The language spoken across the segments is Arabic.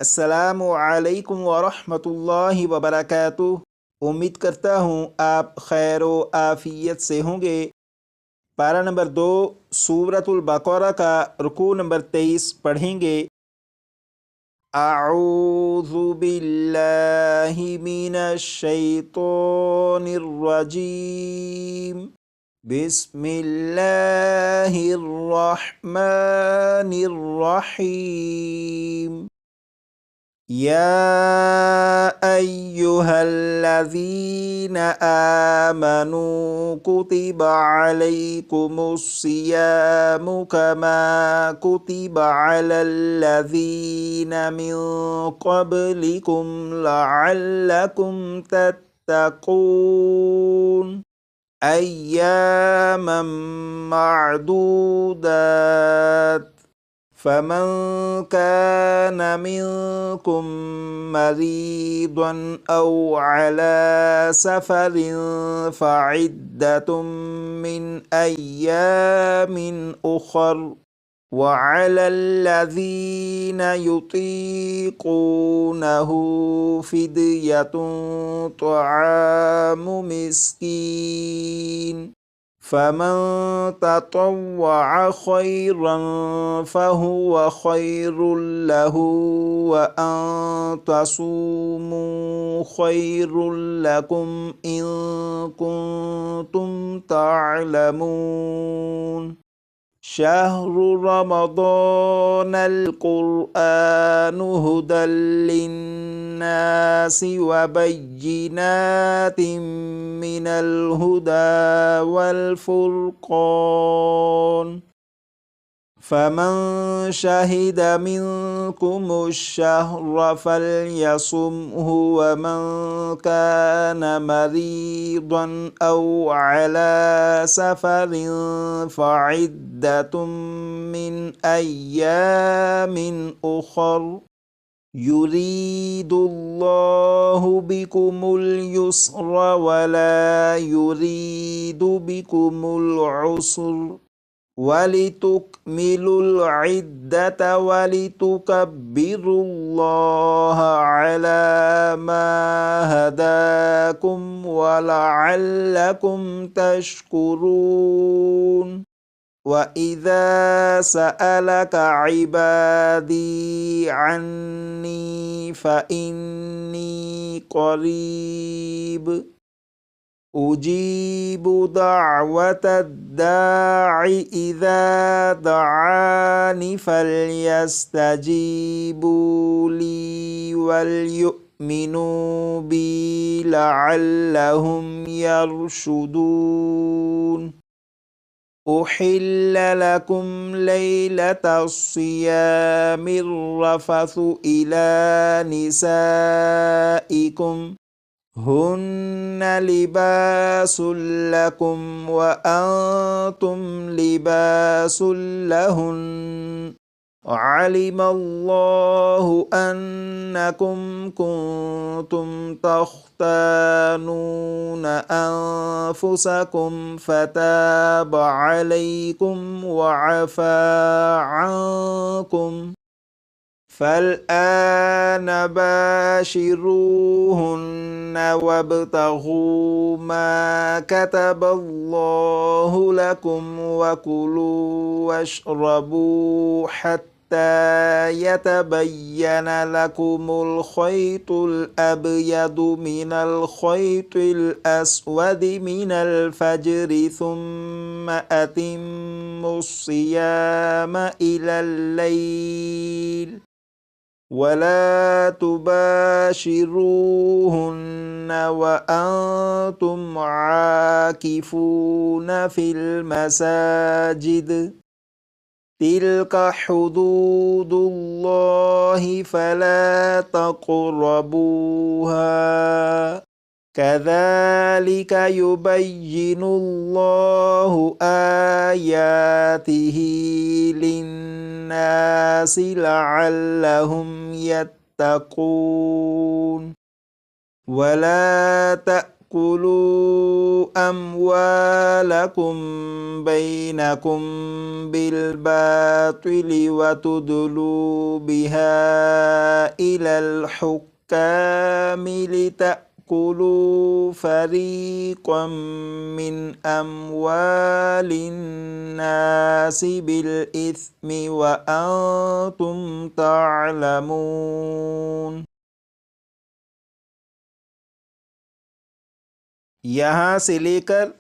अस्सलामु अलैकुम वरहमतुल्लाहि वबरकातुह। उम्मीद करता हूँ आप खैर व आफियत से होंगे। पारा नंबर 2 सूरतुल बकरा का रुकू नंबर 23 पढ़ेंगे। अऊज़ु बिल्लाहि मिनश शैतानिर रजीम। बिस्मिल्लाहिर रहमानिर रहीम। يا أيها الذين آمنوا كتب عليكم الصيام كما كتب على الذين من قبلكم لعلكم تتقون أياما معدودات فمن كان منكم مريضا أو على سفر فعدة من أيام أخر وعلى الذين يطيقونه فدية طعام مسكين فمن تطوع خيرا فهو خير له وأن تصوموا خير لكم إن كنتم تعلمون شهر رمضان القرآن هدى للناس وبينات من الهدى والفرقان فمن شهد منكم الشهر فليصمه ومن كان مريضا أو على سفر فعدة من أيام أخر يريد الله بكم اليسر ولا يريد بكم العسر ولتكملوا العدة ولتكبروا الله على ما هداكم ولعلكم تشكرون وإذا سألك عبادي عني فإني قريب أجيب دعوة الداع إذا دعاني فليستجيبوا لي وليؤمنوا بي لعلهم يرشدون أحل لكم ليلة الصيام الرفث إلى نسائكم هن لباس لكم وأنتم لباس لهن علم الله أنكم كنتم تختانون أنفسكم فتاب عليكم وعفى عنكم فالآن باشروهن وابتغوا ما كتب الله لكم وكلوا واشربوا حتى يتبين لكم الخيط الأبيض من الخيط الأسود من الفجر ثم أتموا الصيام إلى الليل ولا تباشروهن وأنتم عاكفون في المساجد تلك حدود الله فلا تقربوها كذلك يبين الله آياته للناس لعلهم يتقون ولا ताकुलू अम्वालकुम बैनकुम बिलबातिली वतुदलू बिहा इलल हुक्कामि लिताकुलू फरीक़म मिन अम्वालिन नासि बिल इस्मि व अंतुम तालमून। यहाँ से लेकर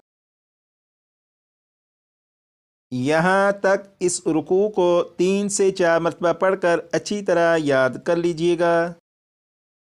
यहाँ तक इस रुकू को 3 से 4 मरतबा पढ़कर अच्छी तरह याद कर लीजिएगा।